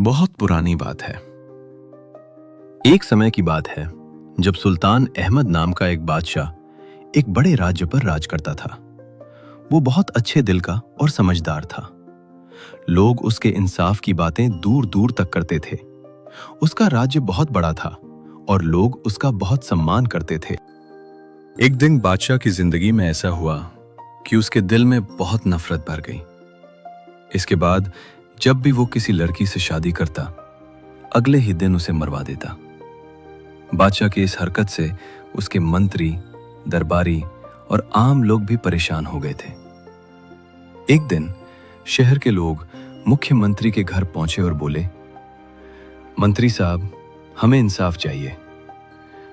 बहुत पुरानी बात है। एक समय की बात है जब सुल्तान अहमद नाम का एक बादशाह एक बड़े राज्य पर राज करता था। वो बहुत अच्छे दिल का और समझदार था। लोग उसके इंसाफ की बातें दूर दूर तक करते थे। उसका राज्य बहुत बड़ा था और लोग उसका बहुत सम्मान करते थे। एक दिन बादशाह की जिंदगी में ऐसा हुआ कि उसके दिल में बहुत नफरत भर गई। इसके बाद जब भी वो किसी लड़की से शादी करता, अगले ही दिन उसे मरवा देता। बादशाह की इस हरकत से उसके मंत्री, दरबारी और आम लोग भी परेशान हो गए थे। एक दिन शहर के लोग मुख्यमंत्री के घर पहुंचे और बोले, मंत्री साहब, हमें इंसाफ चाहिए।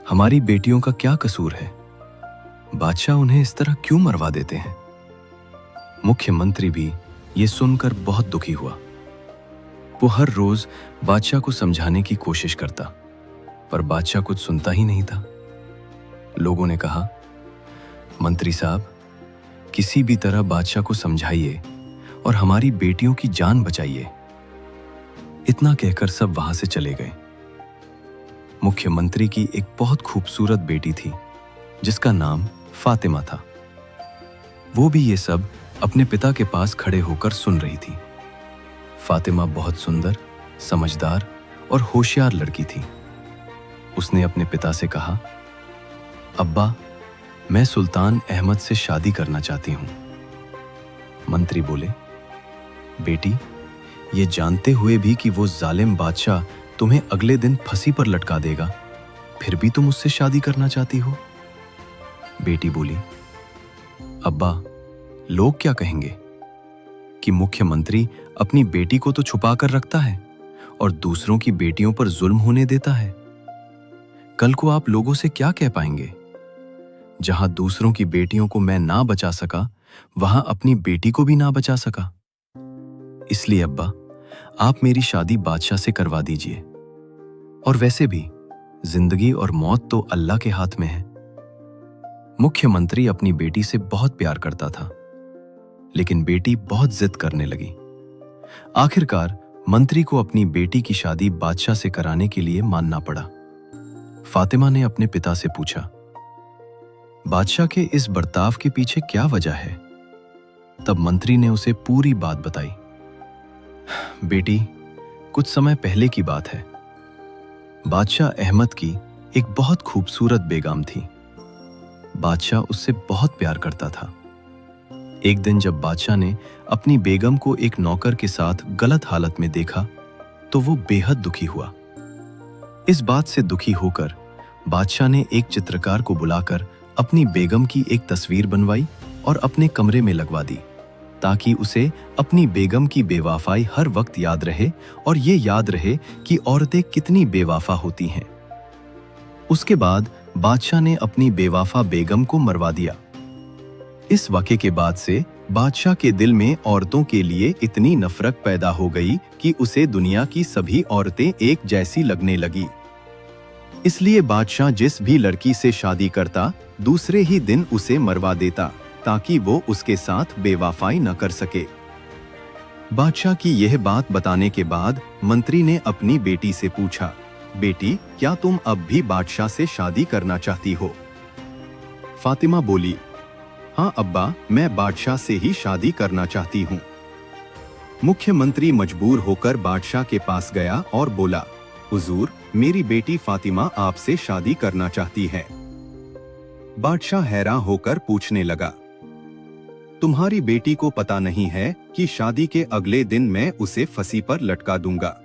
हमारी बेटियों का क्या कसूर है? बादशाह उन्हें इस तरह क्यों मरवा देते हैं? मुख्यमंत्री भी ये सुनकर बहुत दुखी हुआ। वो हर रोज बादशाह को समझाने की कोशिश करता, पर बादशाह कुछ सुनता ही नहीं था। लोगों ने कहा, मंत्री साहब, किसी भी तरह बादशाह को समझाइए और हमारी बेटियों की जान बचाइए। इतना कहकर सब वहां से चले गए। मुख्यमंत्री की एक बहुत खूबसूरत बेटी थी जिसका नाम फातिमा था। वो भी ये सब अपने पिता के पास खड़े होकर सुन रही थी। फातिमा बहुत सुंदर, समझदार और होशियार लड़की थी। उसने अपने पिता से कहा, अब्बा, मैं सुल्तान अहमद से शादी करना चाहती हूं। मंत्री बोले, बेटी, ये जानते हुए भी कि वो जालिम बादशाह तुम्हें अगले दिन फांसी पर लटका देगा, फिर भी तुम उससे शादी करना चाहती हो? बेटी बोली, अब्बा, लोग क्या कहेंगे कि मुख्यमंत्री अपनी बेटी को तो छुपा कर रखता है और दूसरों की बेटियों पर जुल्म होने देता है। कल को आप लोगों से क्या कह पाएंगे? जहां दूसरों की बेटियों को मैं ना बचा सका, वहां अपनी बेटी को भी ना बचा सका। इसलिए अब्बा, आप मेरी शादी बादशाह से करवा दीजिए। और वैसे भी जिंदगी और मौत तो अल्लाह के हाथ में है। मुख्यमंत्री अपनी बेटी से बहुत प्यार करता था, लेकिन बेटी बहुत जिद करने लगी। आखिरकार मंत्री को अपनी बेटी की शादी बादशाह से कराने के लिए मानना पड़ा। फातिमा ने अपने पिता से पूछा, बादशाह के इस बर्ताव के पीछे क्या वजह है? तब मंत्री ने उसे पूरी बात बताई। बेटी, कुछ समय पहले की बात है। बादशाह अहमद की एक बहुत खूबसूरत बेगम थी। बादशाह उससे बहुत प्यार करता था। एक दिन जब बादशाह ने अपनी बेगम को एक नौकर के साथ गलत हालत में देखा, तो वो बेहद दुखी हुआ। इस बात से दुखी होकर बादशाह ने एक चित्रकार को बुलाकर अपनी बेगम की एक तस्वीर बनवाई और अपने कमरे में लगवा दी, ताकि उसे अपनी बेगम की बेवफाई हर वक्त याद रहे और ये याद रहे कि औरतें कितनी बेवफा होती हैं। उसके बाद बादशाह ने अपनी बेवफा बेगम को मरवा दिया। इस वाक़े के बाद से बादशाह के दिल में औरतों के लिए इतनी नफरत पैदा हो गई कि उसे दुनिया की सभी औरतें एक जैसी लगने लगी। इसलिए बादशाह जिस भी लड़की से शादी करता, दूसरे ही दिन उसे मरवा देता, ताकि वो उसके साथ बेवफाई न कर सके। बादशाह की यह बात बताने के बाद मंत्री ने अपनी बेटी से पूछा, बेटी, क्या तुम अब भी बादशाह से शादी करना चाहती हो? फातिमा बोली, हाँ अब्बा, मैं बादशाह से ही शादी करना चाहती हूँ। मुख्यमंत्री मजबूर होकर बादशाह के पास गया और बोला, हुजूर, मेरी बेटी फातिमा आपसे शादी करना चाहती है। बादशाह हैरान होकर पूछने लगा, तुम्हारी बेटी को पता नहीं है कि शादी के अगले दिन मैं उसे फांसी पर लटका दूंगा?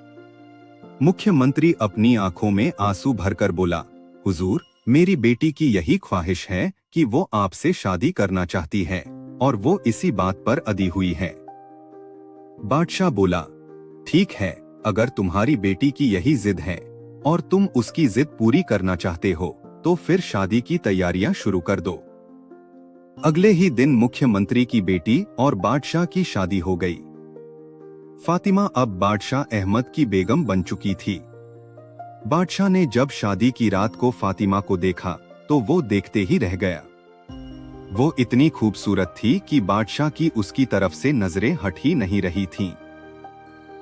मुख्यमंत्री अपनी आंखों में आंसू भरकर बोला, हुजूर, मेरी बेटी की यही ख्वाहिश है कि वो आपसे शादी करना चाहती है और वो इसी बात पर अड़ी हुई है। बादशाह बोला, ठीक है, अगर तुम्हारी बेटी की यही जिद है और तुम उसकी जिद पूरी करना चाहते हो, तो फिर शादी की तैयारियां शुरू कर दो। अगले ही दिन मुख्यमंत्री की बेटी और बादशाह की शादी हो गई। फातिमा अब बादशाह अहमद की बेगम बन चुकी थी। बादशाह ने जब शादी की रात को फातिमा को देखा, तो वो देखते ही रह गया। वो इतनी खूबसूरत थी कि बादशाह की उसकी तरफ से नजरें हट ही नहीं रही थीं।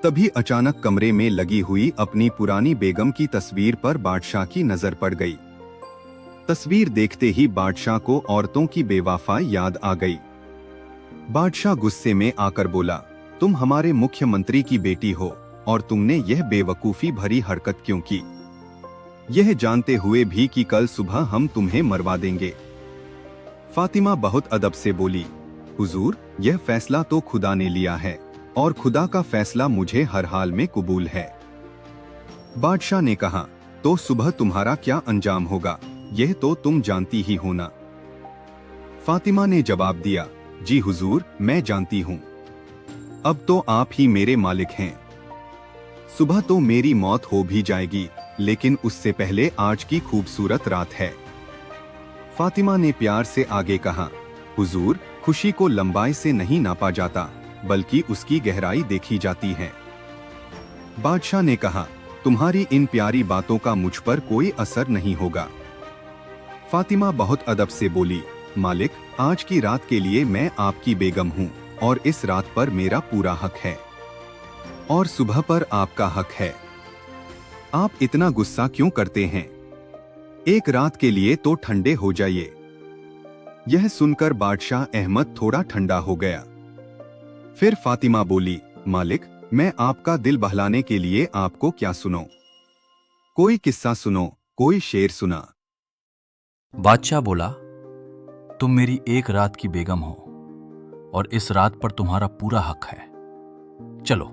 तभी अचानक कमरे में लगी हुई अपनी पुरानी बेगम की तस्वीर पर बादशाह की नजर पड़ गई। तस्वीर देखते ही बादशाह को औरतों की बेवफाई याद आ गई। बादशाह गुस्से में आकर बोला, तुम हमारे मुख्यमंत्री की बेटी हो और तुमने यह बेवकूफी भरी हरकत क्यों की, यह जानते हुए भी कि कल सुबह हम तुम्हें मरवा देंगे। फातिमा बहुत अदब से बोली, हुजूर, यह फैसला तो खुदा ने लिया है और खुदा का फैसला मुझे हर हाल में कबूल है। बादशाह ने कहा, तो सुबह तुम्हारा क्या अंजाम होगा यह तो तुम जानती ही हो ना। फातिमा ने जवाब दिया, जी हुजूर, मैं जानती हूँ। अब तो आप ही मेरे मालिक हैं। सुबह तो मेरी मौत हो भी जाएगी, लेकिन उससे पहले आज की खूबसूरत रात है। फातिमा ने प्यार से आगे कहा, हुजूर, खुशी को लंबाई से नहीं नापा जाता, बल्कि उसकी गहराई देखी जाती है। बादशाह ने कहा, तुम्हारी इन प्यारी बातों का मुझ पर कोई असर नहीं होगा। फातिमा बहुत अदब से बोली, मालिक, आज की रात के लिए मैं आपकी बेगम हूँ और इस रात पर मेरा पूरा हक है और सुबह पर आपका हक है। आप इतना गुस्सा क्यों करते हैं? एक रात के लिए तो ठंडे हो जाइए। यह सुनकर बादशाह अहमद थोड़ा ठंडा हो गया। फिर फातिमा बोली, मालिक, मैं आपका दिल बहलाने के लिए आपको क्या सुनो? कोई किस्सा सुनो, कोई शेर सुना। बादशाह बोला, तुम मेरी एक रात की बेगम हो और इस रात पर तुम्हारा पूरा हक है। चलो,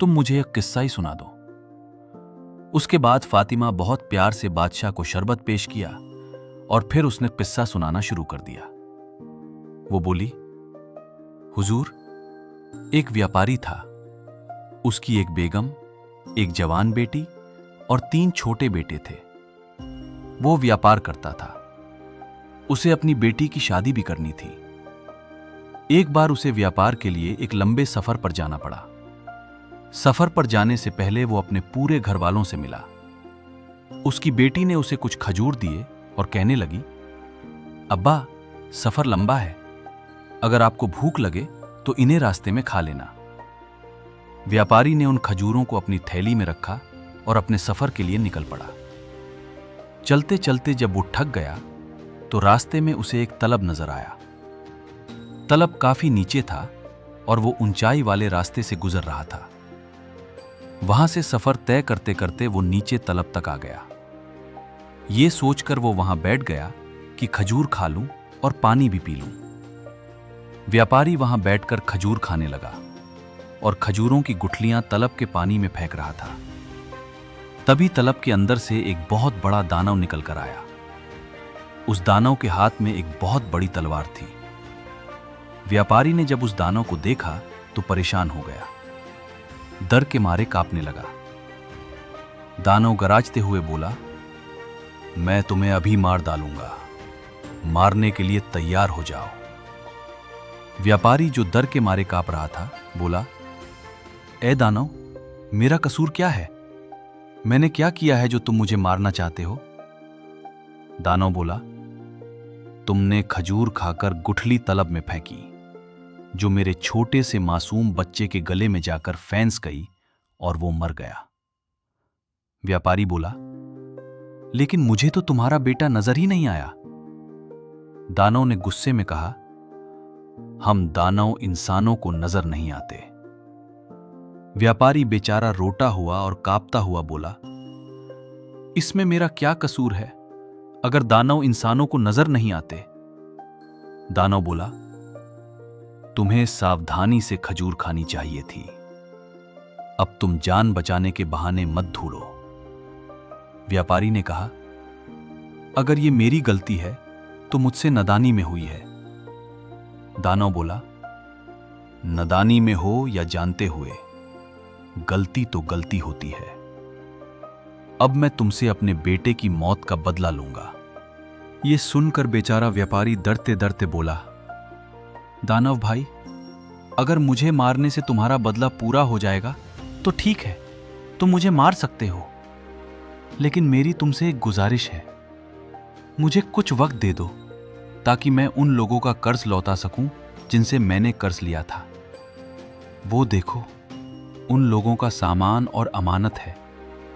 तुम मुझे एक किस्सा ही सुना दो। उसके बाद फातिमा बहुत प्यार से बादशाह को शरबत पेश किया और फिर उसने किस्सा सुनाना शुरू कर दिया। वो बोली, हुजूर, एक व्यापारी था। उसकी एक बेगम, एक जवान बेटी और 3 छोटे बेटे थे। वो व्यापार करता था। उसे अपनी बेटी की शादी भी करनी थी। एक बार उसे व्यापार के लिए एक लंबे सफर पर जाना पड़ा। सफर पर जाने से पहले वो अपने पूरे घर वालों से मिला। उसकी बेटी ने उसे कुछ खजूर दिए और कहने लगी, अब्बा, सफर लंबा है, अगर आपको भूख लगे तो इन्हें रास्ते में खा लेना। व्यापारी ने उन खजूरों को अपनी थैली में रखा और अपने सफर के लिए निकल पड़ा। चलते चलते जब वो थक गया तो रास्ते में उसे एक तलब नजर आया। तलब काफी नीचे था और वो ऊंचाई वाले रास्ते से गुजर रहा था। वहां से सफर तय करते करते वो नीचे तलब तक आ गया। ये सोचकर वो वहां बैठ गया कि खजूर खा लूं और पानी भी पी लूं। व्यापारी वहां बैठकर खजूर खाने लगा और खजूरों की गुठलियां तलब के पानी में फेंक रहा था। तभी तलब के अंदर से एक बहुत बड़ा दानव निकल कर आया। उस दानव के हाथ में एक बहुत बड़ी तलवार थी। व्यापारी ने जब उस दानव को देखा तो परेशान हो गया, डर के मारे कांपने लगा। दानव गराजते हुए बोला, मैं तुम्हें अभी मार डालूंगा, मारने के लिए तैयार हो जाओ। व्यापारी, जो डर के मारे कांप रहा था, बोला, ए दानव, मेरा कसूर क्या है? मैंने क्या किया है जो तुम मुझे मारना चाहते हो? दानव बोला, तुमने खजूर खाकर गुठली तलब में फेंकी, जो मेरे छोटे से मासूम बच्चे के गले में जाकर फैंस गई और वो मर गया। व्यापारी बोला, लेकिन मुझे तो तुम्हारा बेटा नजर ही नहीं आया। दानव ने गुस्से में कहा, हम दानव इंसानों को नजर नहीं आते। व्यापारी बेचारा रोता हुआ और कांपता हुआ बोला, इसमें मेरा क्या कसूर है अगर दानव इंसानों को नजर नहीं आते? दानव बोला, तुम्हें सावधानी से खजूर खानी चाहिए थी। अब तुम जान बचाने के बहाने मत ढूंढो। व्यापारी ने कहा, अगर ये मेरी गलती है तो मुझसे नादानी में हुई है। दानव बोला, नादानी में हो या जानते हुए, गलती तो गलती होती है। अब मैं तुमसे अपने बेटे की मौत का बदला लूंगा। ये सुनकर बेचारा व्यापारी डरते डरते बोला, दानव भाई, अगर मुझे मारने से तुम्हारा बदला पूरा हो जाएगा तो ठीक है, तुम मुझे मार सकते हो, लेकिन मेरी तुमसे एक गुजारिश है, मुझे कुछ वक्त दे दो ताकि मैं उन लोगों का कर्ज लौटा सकूं जिनसे मैंने कर्ज लिया था। वो देखो, उन लोगों का सामान और अमानत है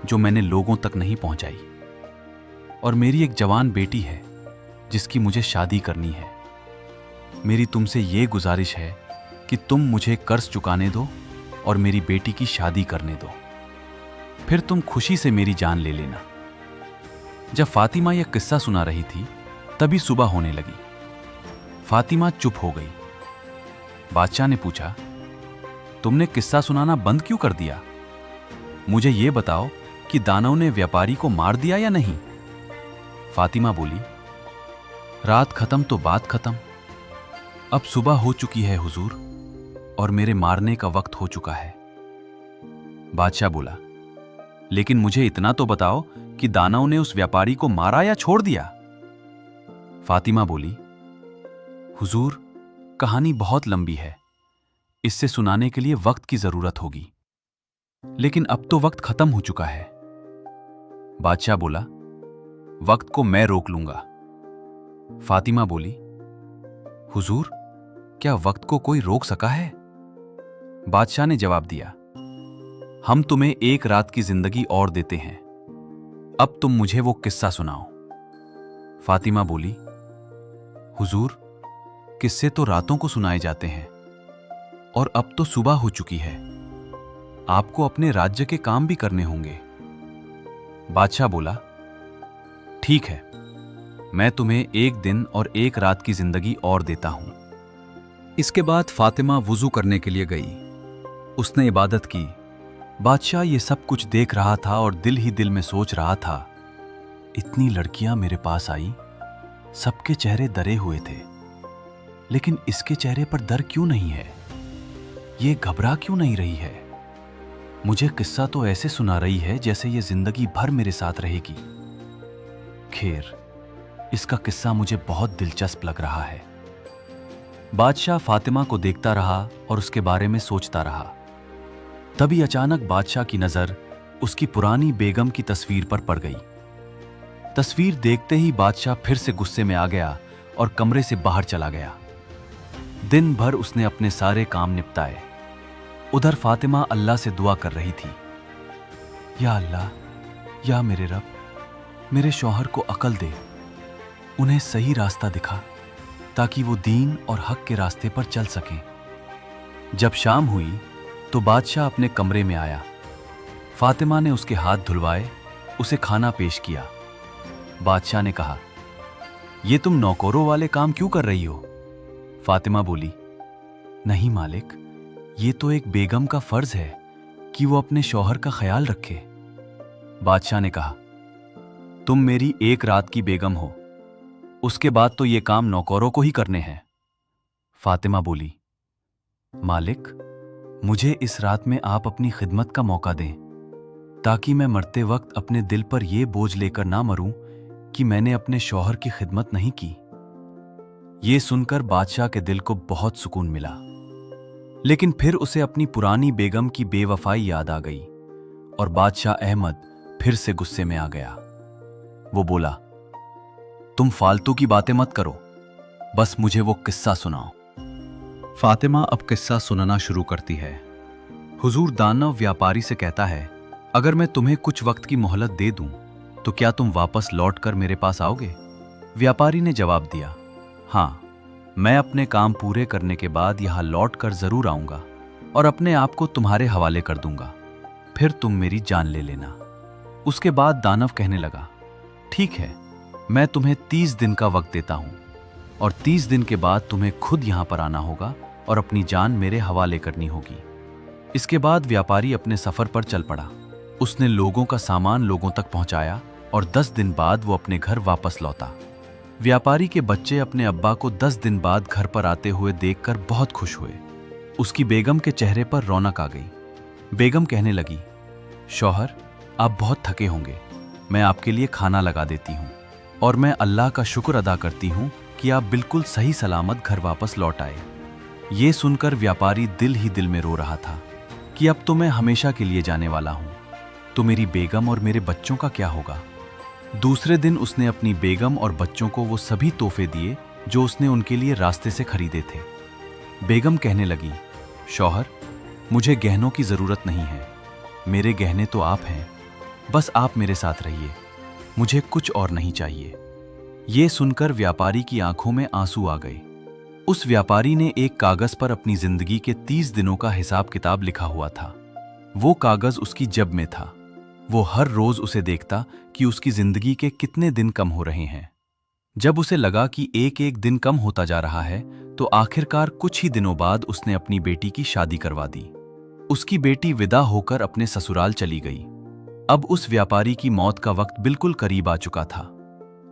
जो मैंने लोगों तक नहीं पहुंचाई। और मेरी एक जवान बेटी है जिसकी मुझे शादी करनी है। मेरी तुमसे ये गुजारिश है कि तुम मुझे कर्ज चुकाने दो और मेरी बेटी की शादी करने दो, फिर तुम खुशी से मेरी जान ले लेना। जब फातिमा यह किस्सा सुना रही थी तभी सुबह होने लगी। फातिमा चुप हो गई। बादशाह ने पूछा, तुमने किस्सा सुनाना बंद क्यों कर दिया? मुझे यह बताओ कि दानव ने व्यापारी को मार दिया या नहीं? फातिमा बोली, रात खत्म तो बात खत्म। अब सुबह हो चुकी है हुजूर, और मेरे मारने का वक्त हो चुका है। बादशाह बोला, लेकिन मुझे इतना तो बताओ कि दानव ने उस व्यापारी को मारा या छोड़ दिया? फातिमा बोली, हुजूर, कहानी बहुत लंबी है, इससे सुनाने के लिए वक्त की जरूरत होगी, लेकिन अब तो वक्त खत्म हो चुका है। बादशाह बोला, वक्त को मैं रोक लूंगा। फातिमा बोली, हुजूर, क्या वक्त को कोई रोक सका है? बादशाह ने जवाब दिया, हम तुम्हें एक रात की जिंदगी और देते हैं, अब तुम मुझे वो किस्सा सुनाओ। फातिमा बोली, हुजूर, किस्से तो रातों को सुनाए जाते हैं और अब तो सुबह हो चुकी है, आपको अपने राज्य के काम भी करने होंगे। बादशाह बोला, ठीक है, मैं तुम्हें एक दिन और एक रात की जिंदगी और देता हूं। इसके बाद फातिमा वुजू करने के लिए गई। उसने इबादत की। बादशाह ये सब कुछ देख रहा था और दिल ही दिल में सोच रहा था, इतनी लड़कियां मेरे पास आई, सबके चेहरे डरे हुए थे, लेकिन इसके चेहरे पर डर क्यों नहीं है? ये घबरा क्यों नहीं रही है? मुझे किस्सा तो ऐसे सुना रही है जैसे ये जिंदगी भर मेरे साथ रहेगी। खैर, इसका किस्सा मुझे बहुत दिलचस्प लग रहा है। बादशाह फातिमा को देखता रहा और उसके बारे में सोचता रहा। तभी अचानक बादशाह की नजर उसकी पुरानी बेगम की तस्वीर पर पड़ गई। तस्वीर देखते ही बादशाह फिर से गुस्से में आ गया और कमरे से बाहर चला गया। दिन भर उसने अपने सारे काम निपटाए। उधर फातिमा अल्लाह से दुआ कर रही थी, या अल्लाह, या मेरे रब, मेरे शौहर को अकल दे, उन्हें सही रास्ता दिखा ताकि वो दीन और हक के रास्ते पर चल सकें। जब शाम हुई तो बादशाह अपने कमरे में आया। फातिमा ने उसके हाथ धुलवाए, उसे खाना पेश किया। बादशाह ने कहा, ये तुम नौकरों वाले काम क्यों कर रही हो? फातिमा बोली, नहीं मालिक, ये तो एक बेगम का फर्ज है कि वो अपने शौहर का ख्याल रखे। बादशाह ने कहा, तुम मेरी एक रात की बेगम हो, उसके बाद तो ये काम नौकरों को ही करने हैं। फातिमा बोली, मालिक, मुझे इस रात में आप अपनी खिदमत का मौका दें ताकि मैं मरते वक्त अपने दिल पर यह बोझ लेकर ना मरूं कि मैंने अपने शौहर की खिदमत नहीं की। ये सुनकर बादशाह के दिल को बहुत सुकून मिला, लेकिन फिर उसे अपनी पुरानी बेगम की बेवफाई याद आ गई और बादशाह अहमद फिर से गुस्से में आ गया। वो बोला, तुम फालतू की बातें मत करो, बस मुझे वो किस्सा सुनाओ। फातिमा अब किस्सा सुनाना शुरू करती है। हुजूर, दानव व्यापारी से कहता है, अगर मैं तुम्हें कुछ वक्त की मोहलत दे दूं तो क्या तुम वापस लौटकर मेरे पास आओगे? व्यापारी ने जवाब दिया, हाँ, मैं अपने काम पूरे करने के बाद यहां लौटकर जरूर आऊंगा और अपने आप को तुम्हारे हवाले कर दूंगा, फिर तुम मेरी जान ले लेना। उसके बाद दानव कहने लगा, ठीक है, मैं तुम्हें 30 दिन का वक्त देता हूं और 30 दिन के बाद तुम्हें खुद यहां पर आना होगा और अपनी जान मेरे हवाले करनी होगी। इसके बाद व्यापारी अपने सफर पर चल पड़ा। उसने लोगों का सामान लोगों तक पहुंचाया और 10 दिन बाद वो अपने घर वापस लौटा। व्यापारी के बच्चे अपने अब्बा को 10 दिन बाद घर पर आते हुए देखकर बहुत खुश हुए। उसकी बेगम के चेहरे पर रौनक आ गई। बेगम कहने लगी, शौहर, आप बहुत थके होंगे, मैं आपके लिए खाना लगा देती हूँ और मैं अल्लाह का शुक्र अदा करती हूँ कि आप बिल्कुल सही सलामत घर वापस लौट आए। ये सुनकर व्यापारी दिल ही दिल में रो रहा था कि अब तो मैं हमेशा के लिए जाने वाला हूँ, तो मेरी बेगम और मेरे बच्चों का क्या होगा? दूसरे दिन उसने अपनी बेगम और बच्चों को वो सभी तोहफे दिए जो उसने उनके लिए रास्ते से खरीदे थे। बेगम कहने लगी, शौहर, मुझे गहनों की जरूरत नहीं है, मेरे गहने तो आप हैं, बस आप मेरे साथ रहिए, मुझे कुछ और नहीं चाहिए। ये सुनकर व्यापारी की आंखों में आंसू आ गए। उस व्यापारी ने एक कागज पर अपनी जिंदगी के 30 दिनों का हिसाब किताब लिखा हुआ था। वो कागज उसकी जेब में था। वो हर रोज उसे देखता कि उसकी जिंदगी के कितने दिन कम हो रहे हैं। जब उसे लगा कि एक एक दिन कम होता जा रहा है, तो आखिरकार कुछ ही दिनों बाद उसने अपनी बेटी की शादी करवा दी। उसकी बेटी विदा होकर अपने ससुराल चली गई। अब उस व्यापारी की मौत का वक्त बिल्कुल करीब आ चुका था।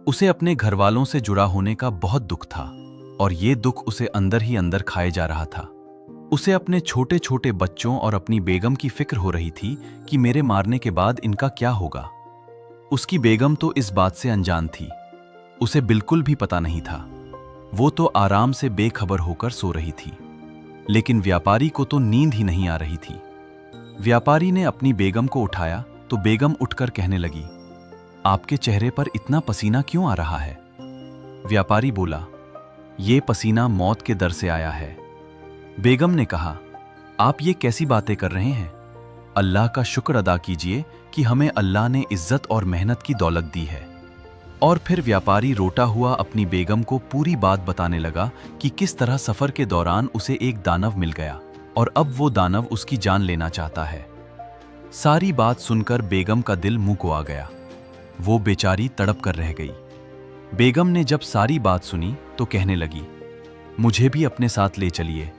उसे अपने घरवालों से जुड़ा होने का बहुत दुख था, और ये दुख उसे अंदर ही अंदर खाए जा रहा था। उसे अपने छोटे छोटे बच्चों और अपनी बेगम की फिक्र हो रही थी कि मेरे मारने के बाद इनका क्या होगा। उसकी बेगम तो इस बात से अनजान थी। उसे बिल्कुल भी पता नहीं था। वो तो आराम से बेखबर होकर सो रही थी, लेकिन व्यापारी को तो नींद ही नहीं आ रही थी। व्यापारी ने अपनी बेगम को उठाया तो बेगम उठकर कहने लगी, आपके चेहरे पर इतना पसीना क्यों आ रहा है? व्यापारी बोला, ये पसीना मौत के डर से आया है। बेगम ने कहा, आप ये कैसी बातें कर रहे हैं? अल्लाह का शुक्र अदा कीजिए कि हमें अल्लाह ने इज्जत और मेहनत की दौलत दी है। और फिर व्यापारी रोता हुआ अपनी बेगम को पूरी बात बताने लगा कि किस तरह सफर के दौरान उसे एक दानव मिल गया और अब वो दानव उसकी जान लेना चाहता है। सारी बात सुनकर बेगम का दिल मुंह को आ गया। वो बेचारी तड़प कर रह गई। बेगम ने जब सारी बात सुनी तो कहने लगी, मुझे भी अपने साथ ले चलिए,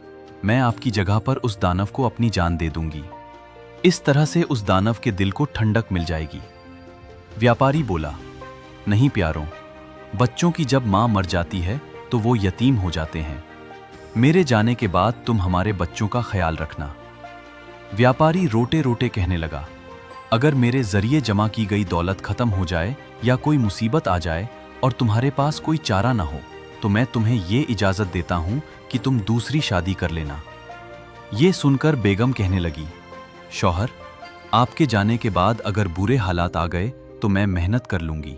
मैं आपकी जगह पर उस दानव को अपनी जान दे दूंगी। इस तरह से उस दानव के दिल को ठंडक मिल जाएगी। व्यापारी बोला, नहीं प्यारों, बच्चों की जब मां मर जाती है तो वो यतीम हो जाते हैं। मेरे जाने के बाद तुम हमारे बच्चों का ख्याल रखना। व्यापारी रोते रोते कहने लगा, अगर मेरे जरिए जमा की गई दौलत खत्म हो जाए या कोई मुसीबत आ जाए और तुम्हारे पास कोई चारा ना हो, तो मैं तुम्हें ये इजाजत देता हूं कि तुम दूसरी शादी कर लेना। ये सुनकर बेगम कहने लगी, शौहर, आपके जाने के बाद अगर बुरे हालात आ गए तो मैं मेहनत कर लूंगी,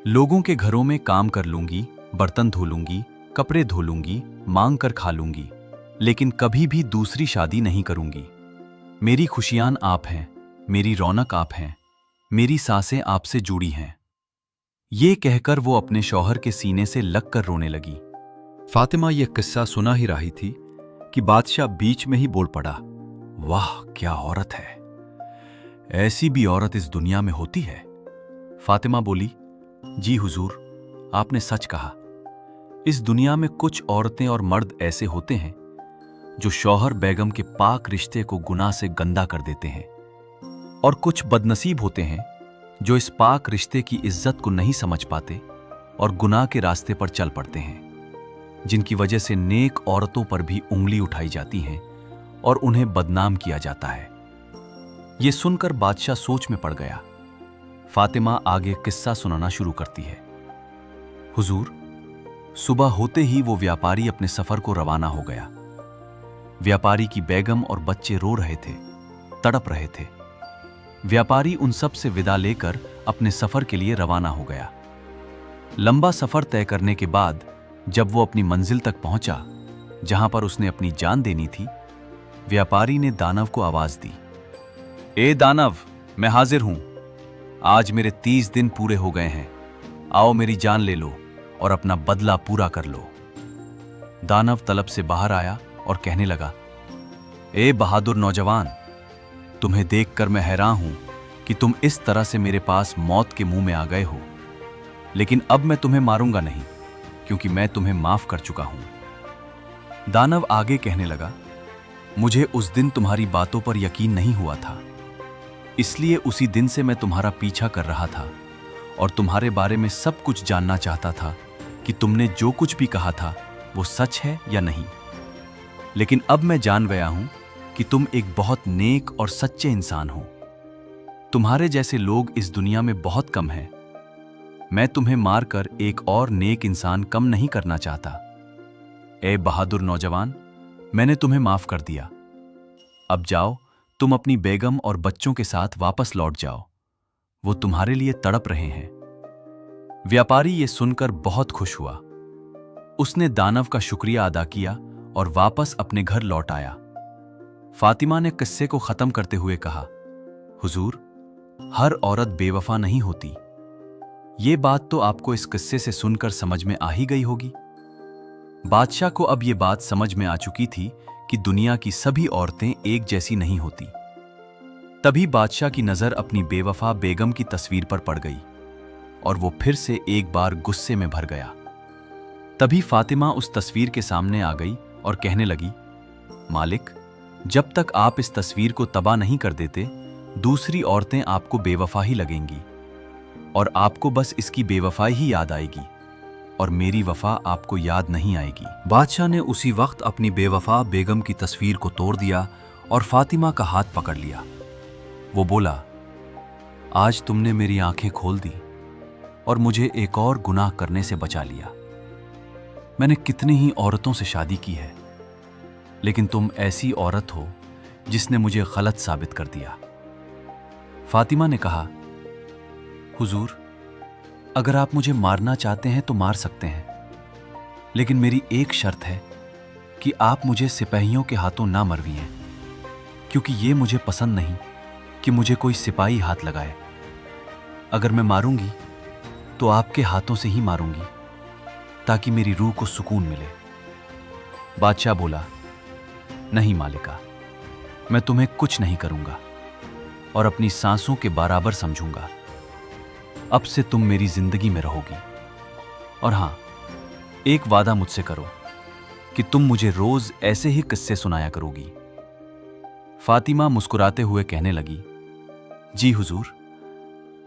लोगों के घरों में काम कर लूंगी, बर्तन धो लूंगी, कपड़े धो लूंगी, मांग कर खा लूंगी, लेकिन कभी भी दूसरी शादी नहीं करूंगी। मेरी खुशियां आप हैं, मेरी रौनक आप हैं, मेरी सांसें आपसे जुड़ी हैं। ये कहकर वो अपने शौहर के सीने से लगकर रोने लगी। फातिमा यह किस्सा सुना ही रही थी कि बादशाह बीच में ही बोल पड़ा, वाह क्या औरत है, ऐसी भी औरत इस दुनिया में होती है। फातिमा बोली, जी हुजूर, आपने सच कहा। इस दुनिया में कुछ औरतें और मर्द ऐसे होते हैं जो शौहर बेगम के पाक रिश्ते को गुनाह से गंदा कर देते हैं, और कुछ बदनसीब होते हैं जो इस पाक रिश्ते की इज्जत को नहीं समझ पाते और गुनाह के रास्ते पर चल पड़ते हैं, जिनकी वजह से नेक औरतों पर भी उंगली उठाई जाती है और उन्हें बदनाम किया जाता है। यह सुनकर बादशाह सोच में पड़ गया। फातिमा आगे किस्सा सुनाना शुरू करती है। हुजूर, सुबह होते ही वो व्यापारी अपने सफर को रवाना हो गया। व्यापारी की बेगम और बच्चे रो रहे थे, तड़प रहे थे। व्यापारी उन सब से विदा लेकर अपने सफर के लिए रवाना हो गया। लंबा सफर तय करने के बाद जब वो अपनी मंजिल तक पहुंचा, जहां पर उसने अपनी जान देनी थी, व्यापारी ने दानव को आवाज दी, ए दानव, मैं हाजिर हूं। आज मेरे 30 दिन पूरे हो गए हैं, आओ मेरी जान ले लो और अपना बदला पूरा कर लो। दानव तलब से बाहर आया और कहने लगा, ए बहादुर नौजवान, तुम्हें देखकर मैं हैरान हूं कि तुम इस तरह से मेरे पास मौत के मुंह में आ गए हो, लेकिन अब मैं तुम्हें मारूंगा नहीं, क्योंकि मैं तुम्हें माफ कर चुका हूं। दानव आगे कहने लगा, मुझे उस दिन तुम्हारी बातों पर यकीन नहीं हुआ था, इसलिए उसी दिन से मैं तुम्हारा पीछा कर रहा था और तुम्हारे बारे में सब कुछ जानना चाहता था कि तुमने जो कुछ भी कहा था वो सच है या नहीं। लेकिन अब मैं जान गया हूं कि तुम एक बहुत नेक और सच्चे इंसान हो। तुम्हारे जैसे लोग इस दुनिया में बहुत कम हैं। मैं तुम्हें मारकर एक और नेक इंसान कम नहीं करना चाहता। ए बहादुर नौजवान, मैंने तुम्हें माफ कर दिया। अब जाओ, तुम अपनी बेगम और बच्चों के साथ वापस लौट जाओ, वो तुम्हारे लिए तड़प रहे हैं। व्यापारी ये सुनकर बहुत खुश हुआ। उसने दानव का शुक्रिया अदा किया और वापस अपने घर लौट आया। फातिमा ने किस्से को खत्म करते हुए कहा, हुजूर, हर औरत बेवफा नहीं होती। ये बात तो आपको इस किस्से से सुनकर समझ में आ ही गई होगी। बादशाह को अब ये बात समझ में आ चुकी थी कि दुनिया की सभी औरतें एक जैसी नहीं होती। तभी बादशाह की नजर अपनी बेवफा बेगम की तस्वीर पर पड़ गई और वो फिर से एक बार गुस्से में भर गया। तभी फातिमा उस तस्वीर के सामने आ गई और कहने लगी, मालिक, जब तक आप इस तस्वीर को तबाह नहीं कर देते, दूसरी औरतें आपको बेवफा ही लगेंगी और आपको बस इसकी बेवफाई ही याद आएगी और मेरी वफा आपको याद नहीं आएगी। बादशाह ने उसी वक्त अपनी बेवफा बेगम की तस्वीर को तोड़ दिया और फातिमा का हाथ पकड़ लिया। वो बोला, आज तुमने मेरी आंखें खोल दी और मुझे एक और गुनाह करने से बचा लिया। मैंने कितनी ही औरतों से शादी की है, लेकिन तुम ऐसी औरत हो जिसने मुझे गलत साबित कर दिया। फातिमा ने कहा, हुजूर, अगर आप मुझे मारना चाहते हैं तो मार सकते हैं, लेकिन मेरी एक शर्त है कि आप मुझे सिपाहियों के हाथों ना मरवाएं, क्योंकि ये मुझे पसंद नहीं कि मुझे कोई सिपाही हाथ लगाए। अगर मैं मारूंगी तो आपके हाथों से ही मारूंगी, ताकि मेरी रूह को सुकून मिले। बादशाह बोला, नहीं मालिका, मैं तुम्हें कुछ नहीं करूंगा और अपनी सांसों के बराबर समझूंगा। अब से तुम मेरी जिंदगी में रहोगी, और हां, एक वादा मुझसे करो कि तुम मुझे रोज ऐसे ही किस्से सुनाया करोगी। फातिमा मुस्कुराते हुए कहने लगी, जी हुजूर,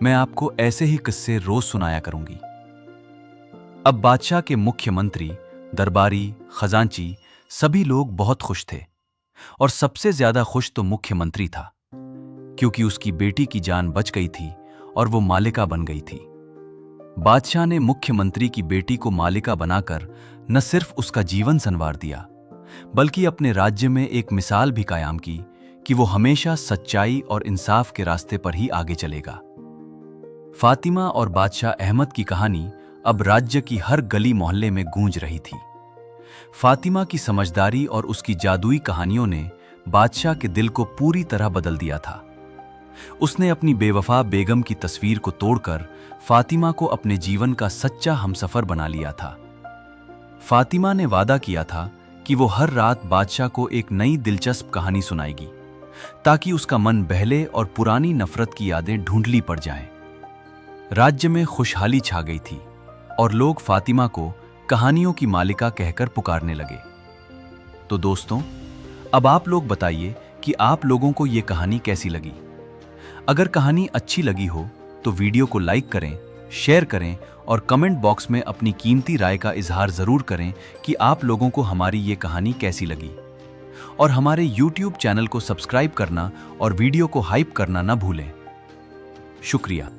मैं आपको ऐसे ही किस्से रोज सुनाया करूंगी। अब बादशाह के मुख्यमंत्री, दरबारी, खजांची सभी लोग बहुत खुश थे और सबसे ज्यादा खुश तो मुख्यमंत्री था, क्योंकि उसकी बेटी की जान बच गई थी और वो मालिका बन गई थी। बादशाह ने मुख्यमंत्री की बेटी को मालिका बनाकर न सिर्फ उसका जीवन संवार दिया, बल्कि अपने राज्य में एक मिसाल भी कायम की कि वो हमेशा सच्चाई और इंसाफ के रास्ते पर ही आगे चलेगा। फातिमा और बादशाह अहमद की कहानी अब राज्य की हर गली मोहल्ले में गूंज रही थी। फातिमा की समझदारी और उसकी जादुई कहानियों ने बादशाह के दिल को पूरी तरह बदल दिया था। उसने अपनी बेवफा बेगम की तस्वीर को तोड़कर फातिमा को अपने जीवन का सच्चा हमसफर बना लिया था। फातिमा ने वादा किया था कि वो हर रात बादशाह को एक नई दिलचस्प कहानी सुनाएगी, ताकि उसका मन बहले और पुरानी नफरत की यादें ढूंढली पड़ जाएं। राज्य में खुशहाली छा गई थी और लोग फातिमा को कहानियों की मालिका कहकर पुकारने लगे। तो दोस्तों, अब आप लोग बताइए कि आप लोगों को ये कहानी कैसी लगी। अगर कहानी अच्छी लगी हो तो वीडियो को लाइक करें, शेयर करें और कमेंट बॉक्स में अपनी कीमती राय का इजहार जरूर करें कि आप लोगों को हमारी ये कहानी कैसी लगी। और हमारे YouTube चैनल को सब्सक्राइब करना और वीडियो को हाइप करना ना भूलें। शुक्रिया।